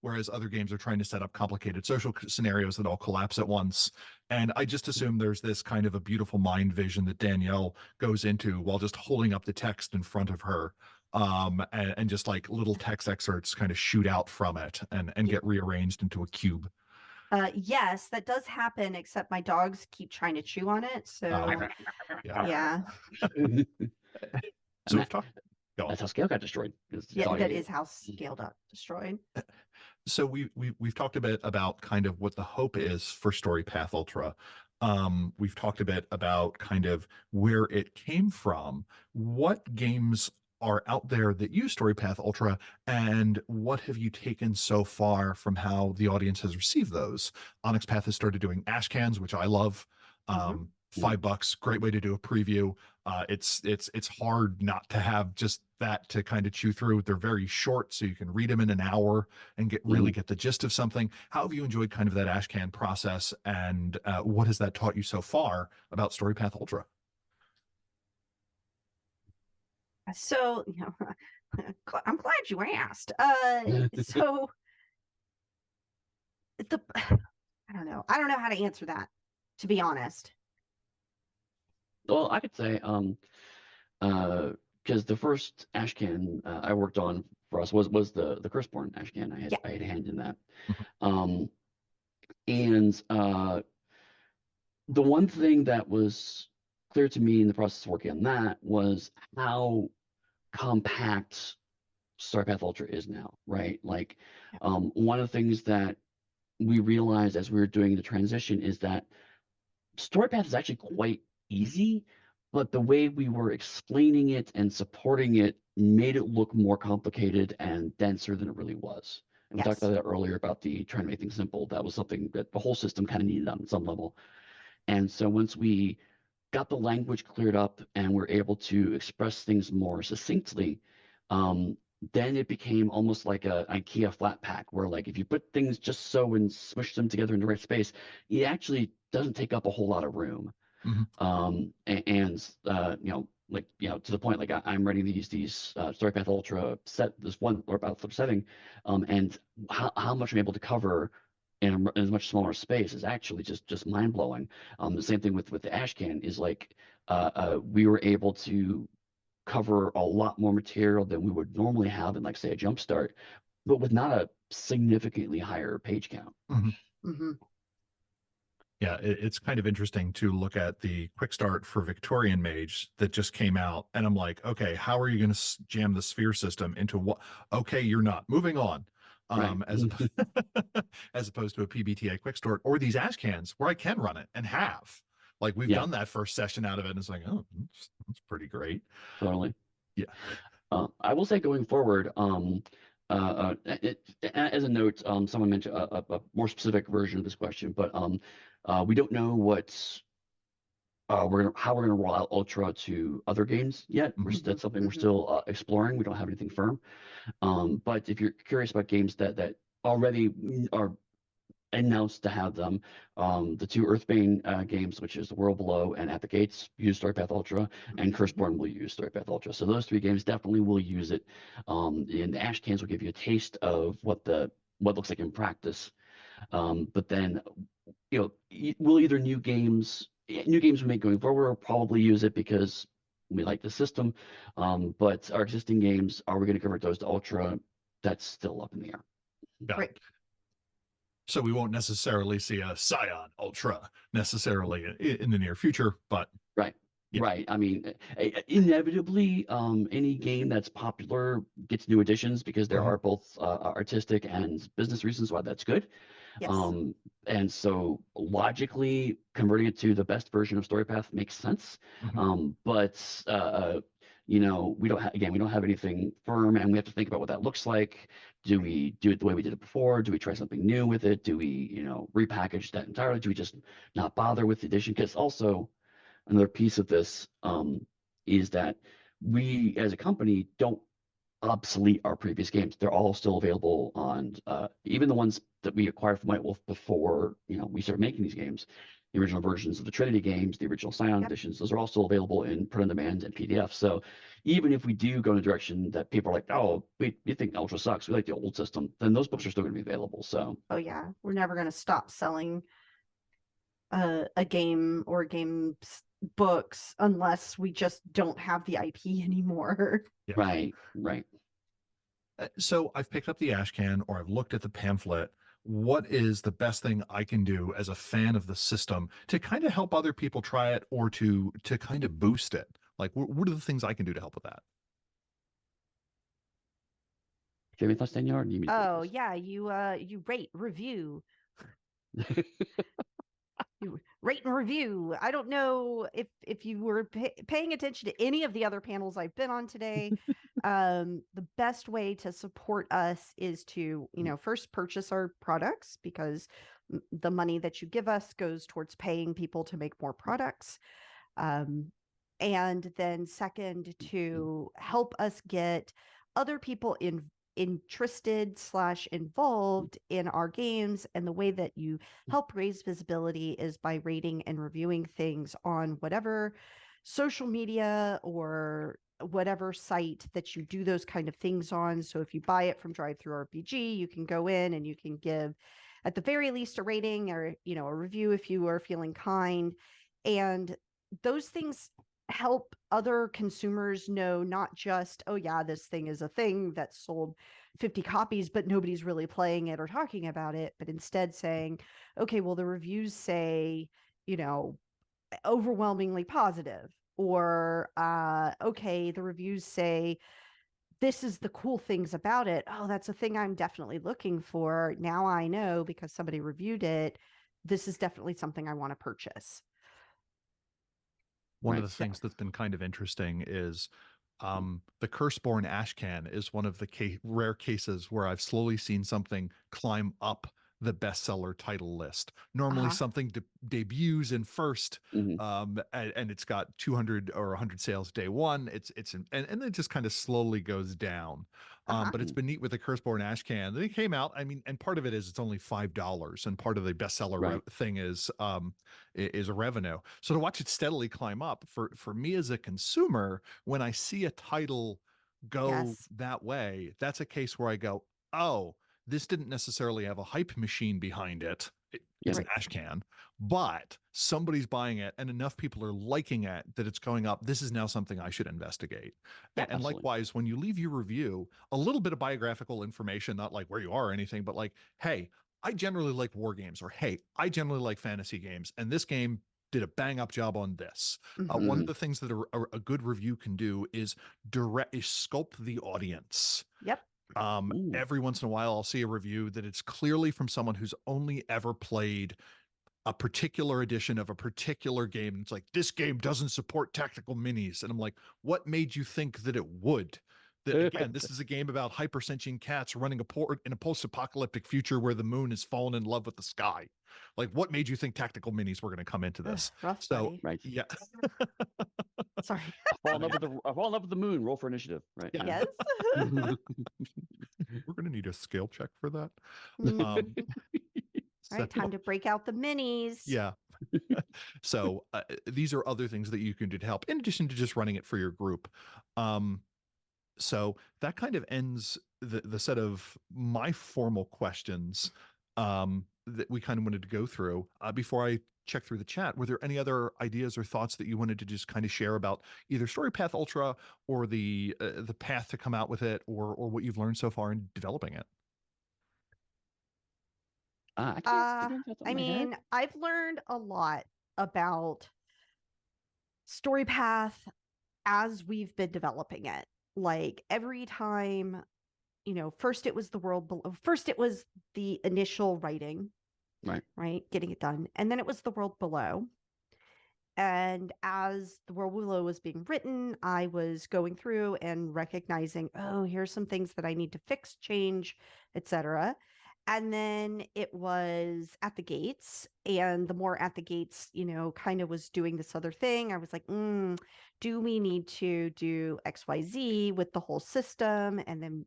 Whereas other games are trying to set up complicated social scenarios that all collapse at once. And I just assume there's this kind of a beautiful mind vision that Danielle goes into while just holding up the text in front of her. And just like little text excerpts kind of shoot out from it and get rearranged into a cube. Yes, that does happen, except my dogs keep trying to chew on it. So yeah. So we've talked. That's how Scale got destroyed. Yeah, that is how Scale got destroyed. So we've talked a bit about kind of what the hope is for Storypath Ultra. We've talked a bit about kind of where it came from. What games are out there that use Storypath Ultra, and what have you taken so far from how the audience has received those? Onyx Path has started doing ash cans, which I love. $5, great way to do a preview. It's hard not to have just that to kind of chew through. They're very short, so you can read them in an hour and really get the gist of something. How have you enjoyed kind of that ash can process, and what has that taught you so far about Storypath Ultra? So, I'm glad you asked. So I don't know how to answer that, to be honest. Well, I could say, because the first ashcan I worked on for us was the Curseborn ashcan. I had a hand in that. And the one thing that was clear to me in the process of working on that was how compact Storypath Ultra is now, right? Like, one of the things that we realized as we were doing the transition is that Storypath is actually quite easy, but the way we were explaining it and supporting it made it look more complicated and denser than it really was. And we talked Yes. about that earlier about the trying to make things simple. That was something that the whole system kind of needed on some level. And so once we got the language cleared up and we're able to express things more succinctly, um, then it became almost like a IKEA flat pack, where like if you put things just so and smush them together in the right space, it actually doesn't take up a whole lot of room. Mhm. To the point, like I'm running these Storypath Ultra set, this one or about flip setting, and how much I'm able to cover in a much smaller space is actually just mind blowing. The same thing with the Ashcan is like we were able to cover a lot more material than we would normally have in, like, say, a Jumpstart, but with not a significantly higher page count. Mhm. Mm-hmm. Yeah, it's kind of interesting to look at the quick start for Victorian Mage that just came out, and I'm like, okay, how are you going to jam the sphere system into what? Okay, you're not. Moving on. Right. As opposed to a PBTA quick start or these ash cans where I can run it and have. Like we've Yeah, done that first session out of it, and it's like, oh, that's pretty great. totally. Yeah. I will say going forward, as a note, someone mentioned a more specific version of this question, but we don't know how we're gonna roll out Ultra to other games yet. That's something we're still exploring. We don't have anything firm. But if you're curious about games that already are announced to have them, the two Earthbane games, which is The World Below and At the Gates, use Storypath Ultra, and Curseborn will use Storypath Ultra. So those three games definitely will use it. And the Ash Cans will give you a taste of what looks like in practice. But then, will either new games we make going forward will probably use it because we like the system. But our existing games, are we going to convert those to Ultra? That's still up in the air. Yeah. Right. So we won't necessarily see a Scion Ultra necessarily in the near future, but Right. Yeah. Right. I mean, inevitably, any game that's popular gets new additions because there are both artistic and business reasons why that's good. Yes. And so logically, converting it to the best version of Storypath makes sense. But we don't have anything firm, and we have to think about what that looks like. Do we do it the way we did it before? Do we try something new with it? Do we, repackage that entirely? Do we just not bother with the addition? Because also another piece of this is that we as a company don't obsolete our previous games. They're all still available on even the ones that we acquired from White Wolf before we started making these games. The original versions of the Trinity games, the original Scion editions, those are all still available in print on demand and PDF. So even if we do go in a direction that people are like, oh, we think Ultra sucks, we like the old system, then those books are still going to be available. So Oh yeah, we're never going to stop selling a game or games books unless we just don't have the IP anymore. Yeah. Right. So I've picked up the ash can or I've looked at the pamphlet. What is the best thing I can do as a fan of the system to kind of help other people try it or to kind of boost it? Like, what are the things I can do to help with that? Do you have any thoughts, Danielle? Or do you need me to take Oh this? yeah, you rate, review. You rate and review. I don't know if you were paying attention to any of the other panels I've been on today. The best way to support us is to, first purchase our products, because the money that you give us goes towards paying people to make more products. And then second, to help us get other people interested / involved in our games. And the way that you help raise visibility is by rating and reviewing things on whatever social media or whatever site that you do those kind of things on. So if you buy it from Drive Through RPG, you can go in and you can give at the very least a rating or a review if you are feeling kind. And those things help other consumers know, not just, oh yeah, this thing is a thing that sold 50 copies, but nobody's really playing it or talking about it, but instead saying, okay, well, the reviews say, overwhelmingly positive, or okay, the reviews say this is the cool things about it. Oh, that's a thing I'm definitely looking for. Now I know because somebody reviewed it. This is definitely something I want to purchase. One of Right. the things that's been kind of interesting is the Curseborn Ashcan is one of the rare cases where I've slowly seen something climb up the bestseller title list. Normally, something debuts in first, Mhm. and it's got 200 or 100 sales day one. And it just kind of slowly goes down. But it's been neat with the Curseborn Ashcan. They came out. I mean, and part of it is it's only $5, and part of the bestseller Right. thing is a revenue. So to watch it steadily climb up for me as a consumer, when I see a title go Yes. that way, that's a case where I go, oh, this didn't necessarily have a hype machine behind it. It's an Ashcan, but somebody's buying it and enough people are liking it that it's going up. This is now something I should investigate. Yep, and likewise, when you leave your review, a little bit of biographical information, not like where you are or anything, but like, hey, I generally like war games, or hey, I generally like fantasy games, and this game did a bang up job on this. One of the things that a good review can do is sculpt the audience. Yep. Every once in a while, I'll see a review that it's clearly from someone who's only ever played a particular edition of a particular game. And it's like, this game doesn't support tactical minis. And I'm like, what made you think that it would? That again, this is a game about hypersentient cats running a port in a post-apocalyptic future where the moon has fallen in love with the sky. Like, what made you think tactical minis were going to come into this? Rough, So, buddy. Right. yeah. Sorry. I've fallen up with the moon. Roll for initiative. Right. Yeah. Yes. We're going to need a scale check for that. All right, So- time to break out the minis. Yeah. So these are other things that you can do to help in addition to just running it for your group. So that kind of ends the set of my formal questions that we kind of wanted to go through. Before I check through the chat, were there any other ideas or thoughts that you wanted to just kind of share about either Storypath Ultra or the path to come out with it, or what you've learned so far in developing it? I can't think off the top of I my head. mean, I've learned a lot about Storypath as we've been developing it. Like every time, first it was the world below. First it was the initial writing, right? Getting it done. And then it was the world below. And as the world below was being written, I was going through and recognizing, oh, here's some things that I need to fix, change, etc. And then it was at the gates, and the more at the gates, kind of was doing this other thing. I was like, do we need to do XYZ with the whole system, and then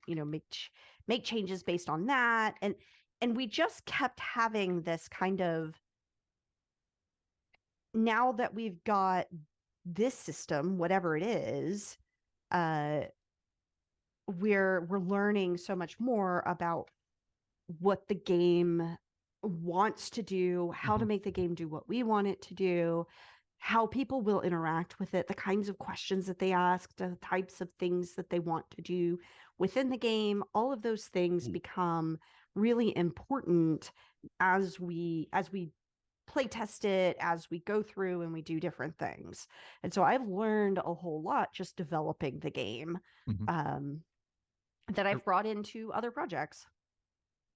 make changes based on that, and we just kept having this kind of, now that we've got this system, whatever it is, we're learning so much more about what the game wants to do, how to make the game do what we want it to do, how people will interact with it, the kinds of questions that they ask, the types of things that they want to do within the game. All of those things become really important as we play test it, as we go through and we do different things. And so I've learned a whole lot just developing the game that I've brought into other projects.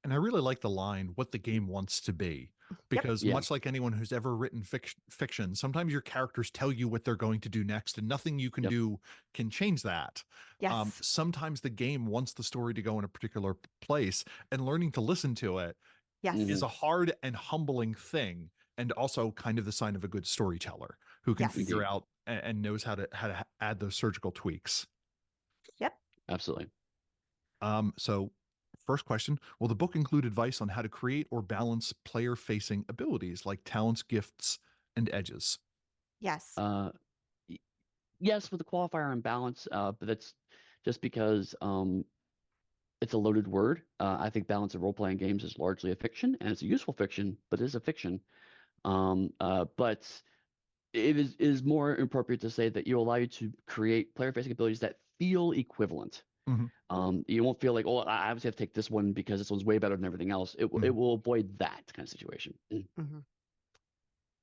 And I really like the line, what the game wants to be, because much like anyone who's ever written fiction, sometimes your characters tell you what they're going to do next and nothing you can do can change that. Yes. Sometimes the game wants the story to go in a particular place, and learning to listen to it is a hard and humbling thing, and also kind of the sign of a good storyteller who can figure out and knows how to add those surgical tweaks. Yep. Absolutely. So first question, will the book include advice on how to create or balance player-facing abilities like talents, gifts, and edges? Yes. Yes, with the qualifier on balance, but that's just because it's a loaded word. I think balance of role-playing games is largely a fiction, and it's a useful fiction, but it is a fiction. But it is more appropriate to say that you allow you to create player-facing abilities that feel equivalent. You won't feel like, oh, I obviously have to take this one because this one's way better than everything else. It will avoid that kind of situation.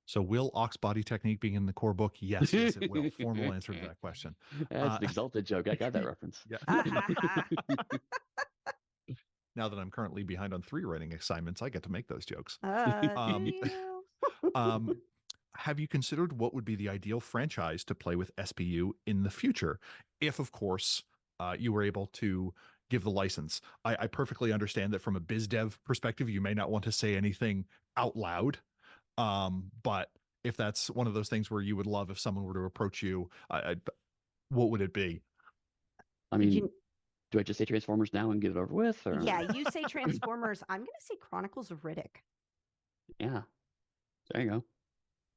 So will Ox body technique be in the core book? Yes, yes, it will. Formal answer to that question. That's an Exalted joke. I got that reference. Yeah. Ah, Now that I'm currently behind on 3 writing assignments, I get to make those jokes. do you? Have you considered what would be the ideal franchise to play with SPU in the future? If, of course, you were able to give the license. I perfectly understand that from a biz dev perspective, you may not want to say anything out loud. But if that's one of those things where you would love if someone were to approach you, what would it be? I mean, You- do I just say Transformers now and get it over with? Or yeah, you say Transformers. I'm going to say Chronicles of Riddick. yeah, there you go.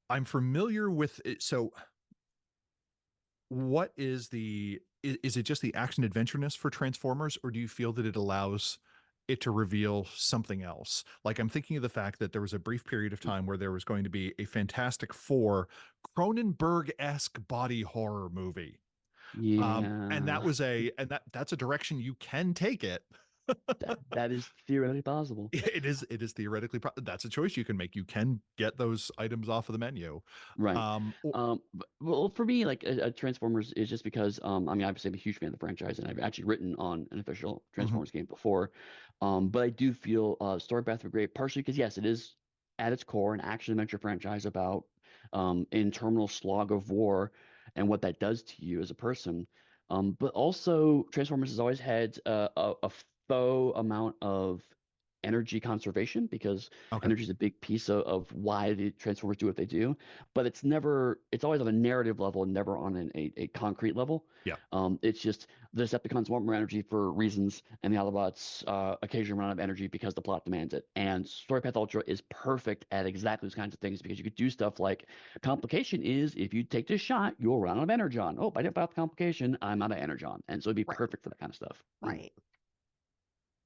I'm familiar with it. So what is is it just the action adventureness for Transformers, or do you feel that it allows it to reveal something else? Like, I'm thinking of the fact that there was a brief period of time where there was going to be a Fantastic Four Cronenberg-esque body horror movie. Yeah, And that's a direction you can take it. that is theoretically possible. It is theoretically that's a choice you can make. You can get those items off of the menu. Right. Well, for me, like Transformers is just because I mean, obviously I'm a huge fan of the franchise, and I've actually written on an official Transformers game before. But I do feel Storypath were great, partially because yes, it is at its core an action adventure franchise about interminable slog of war and what that does to you as a person. But also Transformers has always had a faux amount of energy conservation because Okay. energy is a big piece of why the Transformers do what they do, but it's always on a narrative level and never on a concrete level. Yeah. It's just the Decepticons want more energy for reasons, and the Autobots occasionally run out of energy because the plot demands it. And Storypath Ultra is perfect at exactly those kinds of things because you could do stuff like complication is if you take this shot, you'll run out of energon. Oh, I didn't buy the complication, I'm out of energon. And so it'd be Right. perfect for that kind of stuff. Right.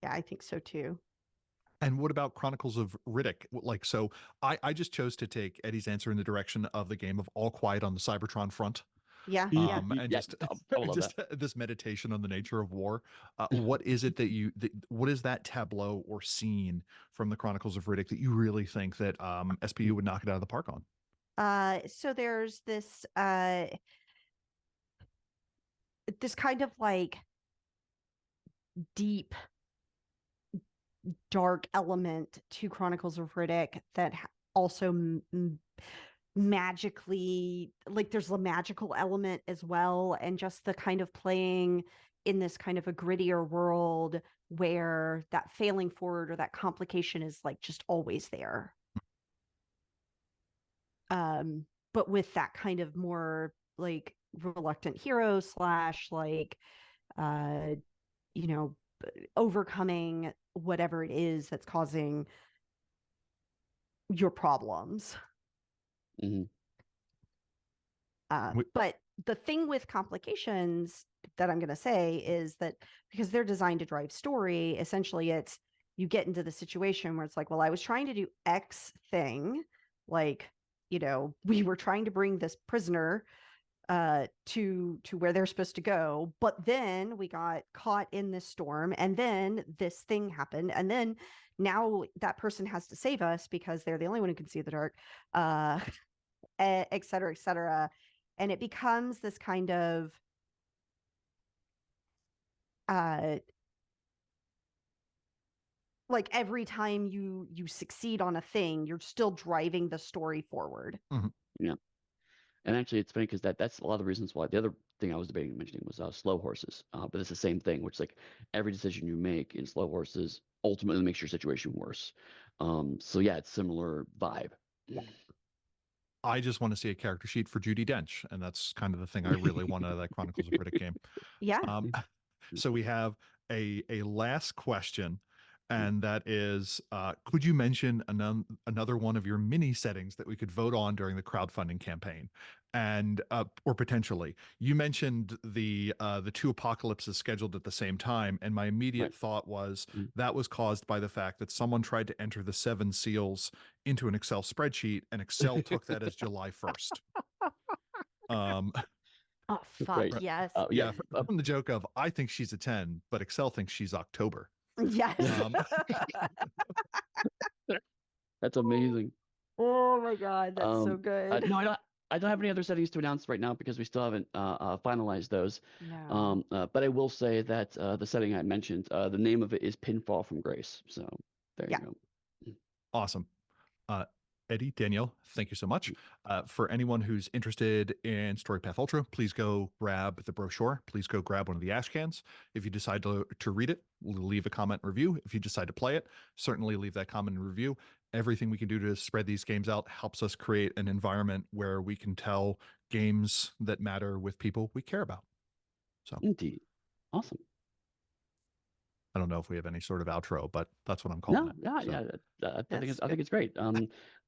Yeah, I think so too. And what about Chronicles of Riddick? Like, so I just chose to take Eddie's answer in the direction of the game of All Quiet on the Cybertron Front. Yeah. And Yeah, just I would love just that. this meditation on the nature of war. What is it that what is that tableau or scene from the Chronicles of Riddick that you really think that SPU would knock it out of the park on? So there's this kind of like deep dark element to Chronicles of Riddick that also magically, like, there's a magical element as well, and just the kind of playing in this kind of a grittier world where that failing forward or that complication is like just always there. But with that kind of more like reluctant hero slash like you know, overcoming whatever it is that's causing your problems. Mhm. But the thing with complications that I'm going to say is that because they're designed to drive story, essentially it's you get into the situation where it's like, well, I was trying to do X thing, like, we were trying to bring this prisoner to where they're supposed to go, but then we got caught in this storm, and then this thing happened, and then now that person has to save us because they're the only one who can see the dark, et cetera, et cetera. And it becomes this kind of like every time you succeed on a thing, you're still driving the story forward. Yeah. And actually, it's funny because that's a lot of the reasons why. The other thing I was debating mentioning was slow horses, but it's the same thing, which is like every decision you make in slow horses ultimately makes your situation worse. So yeah, it's similar vibe. I just want to see a character sheet for Judi Dench, and that's kind of the thing I really want out of that Chronicles of Riddick game. Yeah. So we have a last question, and that is, could you mention another one of your mini settings that we could vote on during the crowdfunding campaign? And or potentially, you mentioned the 2 apocalypses scheduled at the same time, and my immediate thought was that was caused by the fact that someone tried to enter the 7 seals into an Excel spreadsheet, and Excel took that as July 1st. Oh fuck, Right. yes. Yeah, from the joke of I think she's a 10, but Excel thinks she's October. Yes. That's amazing. Oh Oh my God, that's so good. No, I don't have any other settings to announce right now because we still haven't finalized those. No. But I will say that the setting I mentioned, the name of it is Pinfall from Grace. So there Yeah. you go. Awesome. Eddy, Danielle, thank you so much. For anyone who's interested in Storypath Ultra, please go grab the brochure. Please go grab one of the ash cans. If you decide to read it, leave a comment and review. If you decide to play it, certainly leave that comment and review. Everything we can do to spread these games out helps us create an environment where we can tell games that matter with people we care about. So Indeed. Awesome. I don't know if we have any sort of outro, but that's what I'm calling it. Yeah, So, yeah. I That's think it's great.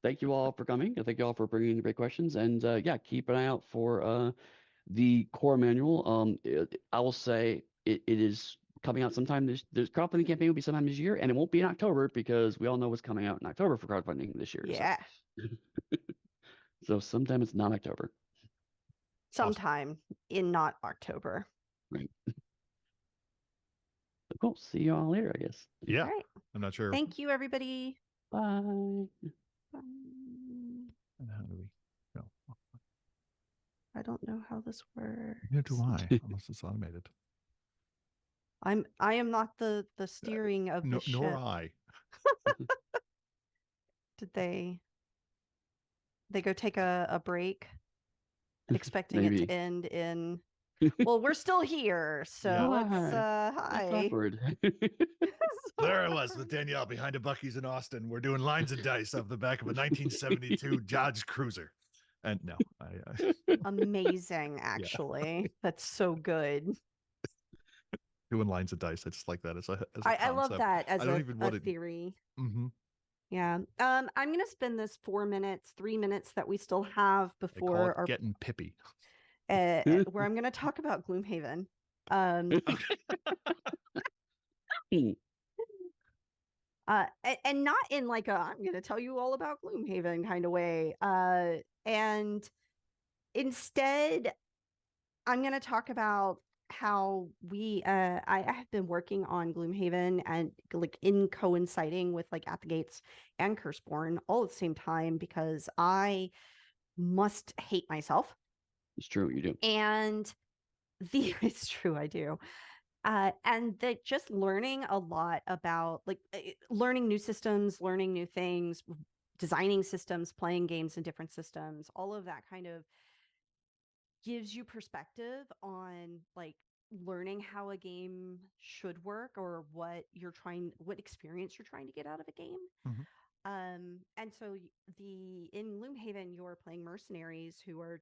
Thank you all for coming. Thank you all for bringing the great questions. And yeah, keep an eye out for the core manual. I will say it is coming out sometime. There's crowdfunding campaign will be sometime this year, and it won't be in October because we all know what's coming out in October for crowdfunding this year. Yeah. So sometime it's not October. Sometime in not October. Right. Cool. See you all later, I guess. yeah, All right. I'm not sure. Thank you, everybody. Bye. Bye. And how do we go? I don't know how this works. Neither do I, unless it's automated. I am not the steering of the Nor ship. I. Did they go take a break, expecting it Maybe. to end in? Well, we're still here, so Yeah. let's That's hi. awkward. There I was with Danielle behind a Buc-ee's in Austin. We're doing lines of dice off the back of a 1972 Dodge Cruiser. And no, Amazing, actually. That's so good. doing lines of dice. I just like that as a I love concept. that as I don't a even want it. theory. Mm-hmm. Yeah. I'm gonna spend this 4 minutes, 3 minutes that we still have They call before it our getting pippy. where I'm gonna talk about Gloomhaven. And not in like a I'm gonna tell you all about Gloomhaven kind of way. And instead, I'm gonna talk about how I have been working on Gloomhaven and like in coinciding with like At the Gates and Curseborn all at the same time because I must hate myself. It's true, you do. And it's true, I do. And that just learning a lot about like learning new systems, learning new things, designing systems, playing games in different systems, all of that kind of gives you perspective on like learning how a game should work or what experience you're trying to get out of a game. Mhm. And so in Gloomhaven, you're playing mercenaries who are